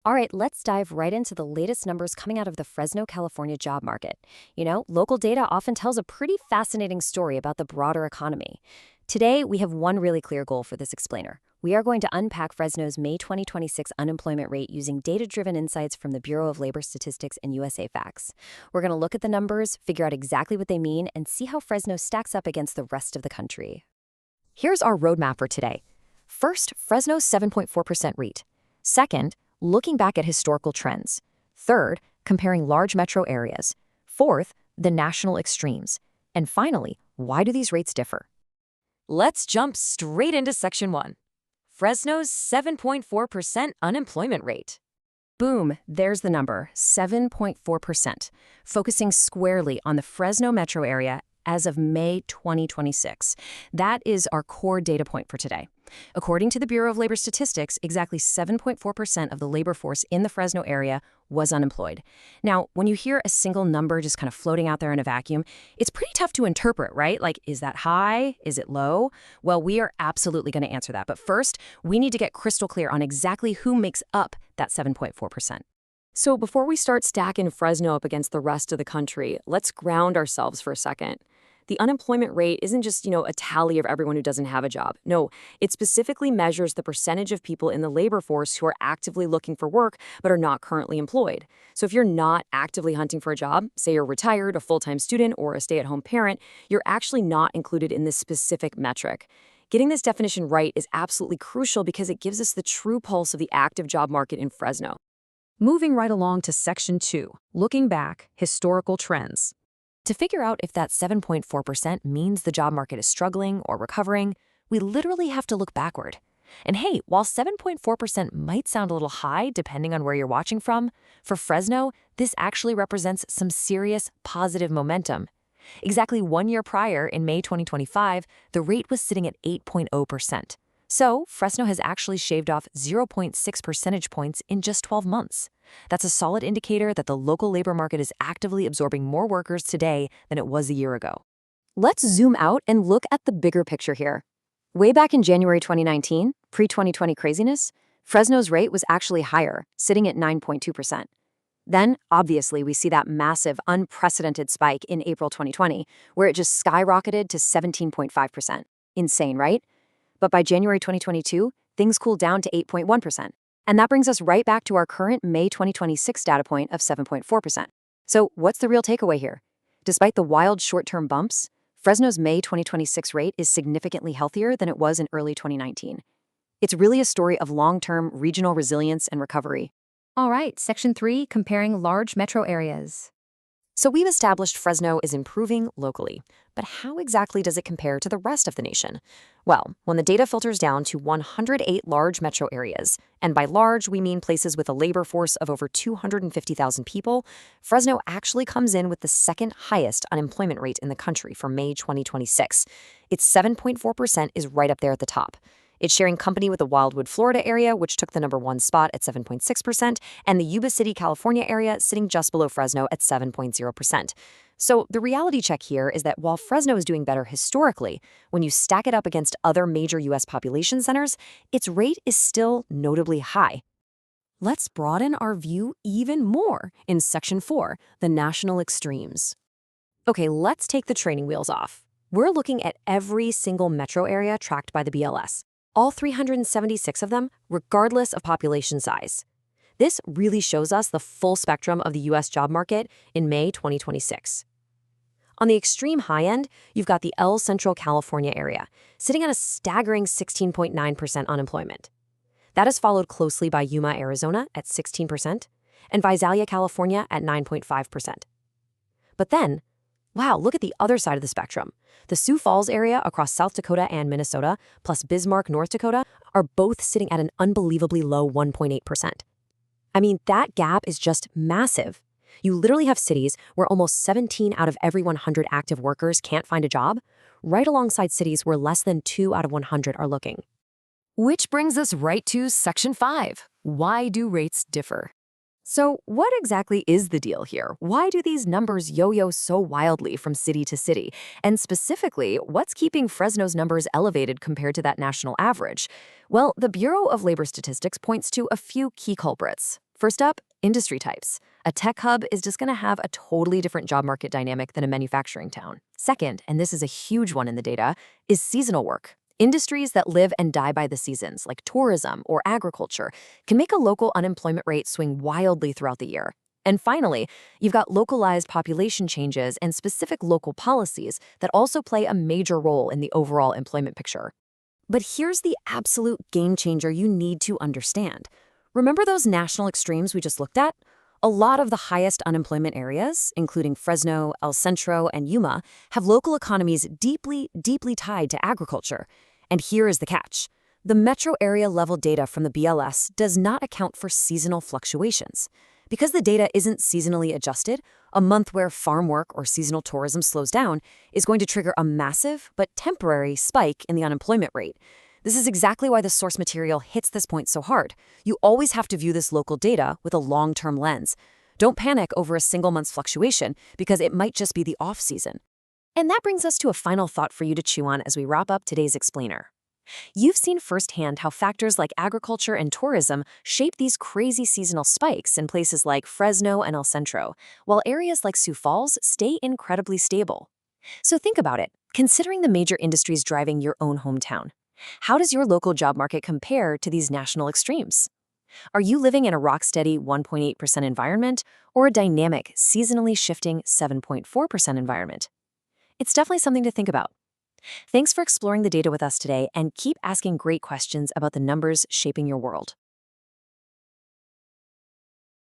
All right, let's dive right into the latest numbers coming out of the Fresno, California job market. Local data often tells a pretty fascinating story about the broader economy. Today, we have one really clear goal for this explainer. We are going to unpack Fresno's May 2026 unemployment rate using data-driven insights from the Bureau of Labor Statistics and USA Facts. We're going to look at the numbers, figure out exactly what they mean, and see how Fresno stacks up against the rest of the country. Here's our roadmap for today. First, Fresno's 7.4% rate. Second, looking back at historical trends. Third, comparing large metro areas. Fourth, the national extremes. And finally, why do these rates differ? Let's jump straight into Section 1. Fresno's 7.4% unemployment rate. Boom, there's the number, 7.4%, focusing squarely on the Fresno metro area as of May 2026. That is our core data point for today. According to the Bureau of Labor Statistics, exactly 7.4% of the labor force in the Fresno area was unemployed. Now, when you hear a single number just kind of floating out there in a vacuum, it's pretty tough to interpret, right? Like, is that high? Is it low? Well, we are absolutely going to answer that. But first, we need to get crystal clear on exactly who makes up that 7.4%. So before we start stacking Fresno up against the rest of the country, let's ground ourselves for a second. The unemployment rate isn't just, a tally of everyone who doesn't have a job. No, it specifically measures the percentage of people in the labor force who are actively looking for work but are not currently employed. So if you're not actively hunting for a job, say you're retired, a full-time student, or a stay-at-home parent, you're actually not included in this specific metric. Getting this definition right is absolutely crucial because it gives us the true pulse of the active job market in Fresno. Moving right along to Section 2, looking back, historical trends. To figure out if that 7.4% means the job market is struggling or recovering, we literally have to look backward. And hey, while 7.4% might sound a little high depending on where you're watching from, for Fresno, this actually represents some serious positive momentum. Exactly 1 year prior, in May 2025, the rate was sitting at 8.0%. So, Fresno has actually shaved off 0.6 percentage points in just 12 months. That's a solid indicator that the local labor market is actively absorbing more workers today than it was a year ago. Let's zoom out and look at the bigger picture here. Way back in January 2019, pre-2020 craziness, Fresno's rate was actually higher, sitting at 9.2%. Then, obviously, we see that massive, unprecedented spike in April 2020, where it just skyrocketed to 17.5%. Insane, right? But by January 2022, things cooled down to 8.1%. And that brings us right back to our current May 2026 data point of 7.4%. So what's the real takeaway here? Despite the wild short-term bumps, Fresno's May 2026 rate is significantly healthier than it was in early 2019. It's really a story of long-term regional resilience and recovery. All right, Section 3, comparing large metro areas. So we've established Fresno is improving locally, but how exactly does it compare to the rest of the nation? Well, when the data filters down to 108 large metro areas, and by large we mean places with a labor force of over 250,000 people, Fresno actually comes in with the second highest unemployment rate in the country for May 2026. Its 7.4% is right up there at the top. It's sharing company with the Wildwood, Florida area, which took the #1 spot at 7.6%, and the Yuba City, California area sitting just below Fresno at 7.0%. So the reality check here is that while Fresno is doing better historically, when you stack it up against other major U.S. population centers, its rate is still notably high. Let's broaden our view even more in Section 4, the national extremes. Okay, let's take the training wheels off. We're looking at every single metro area tracked by the BLS. All 376 of them, regardless of population size. This really shows us the full spectrum of the U.S. job market in May 2026. On the extreme high end, you've got the El Centro California area, sitting at a staggering 16.9% unemployment. That is followed closely by Yuma, Arizona at 16%, and Visalia, California at 9.5%. But then, wow, look at the other side of the spectrum. The Sioux Falls area across South Dakota and Minnesota, plus Bismarck, North Dakota, are both sitting at an unbelievably low 1.8%. I mean, that gap is just massive. You literally have cities where almost 17 out of every 100 active workers can't find a job, right alongside cities where less than 2 out of 100 are looking. Which brings us right to Section 5. Why do rates differ? So what exactly is the deal here? Why do these numbers yo-yo so wildly from city to city? And specifically, what's keeping Fresno's numbers elevated compared to that national average? Well, the Bureau of Labor Statistics points to a few key culprits. First up, industry types. A tech hub is just going to have a totally different job market dynamic than a manufacturing town. Second, and this is a huge one in the data, is seasonal work. Industries that live and die by the seasons, like tourism or agriculture, can make a local unemployment rate swing wildly throughout the year. And finally, you've got localized population changes and specific local policies that also play a major role in the overall employment picture. But here's the absolute game changer you need to understand. Remember those national extremes we just looked at? A lot of the highest unemployment areas, including Fresno, El Centro, and Yuma, have local economies deeply, deeply tied to agriculture. And here is the catch. The metro area level data from the BLS does not account for seasonal fluctuations. Because the data isn't seasonally adjusted, a month where farm work or seasonal tourism slows down is going to trigger a massive but temporary spike in the unemployment rate. This is exactly why the source material hits this point so hard. You always have to view this local data with a long-term lens. Don't panic over a single month's fluctuation because it might just be the off-season. And that brings us to a final thought for you to chew on as we wrap up today's explainer. You've seen firsthand how factors like agriculture and tourism shape these crazy seasonal spikes in places like Fresno and El Centro, while areas like Sioux Falls stay incredibly stable. So think about it, considering the major industries driving your own hometown. How does your local job market compare to these national extremes? Are you living in a rock-steady 1.8% environment or a dynamic, seasonally shifting 7.4% environment? It's definitely something to think about. Thanks for exploring the data with us today, and keep asking great questions about the numbers shaping your world.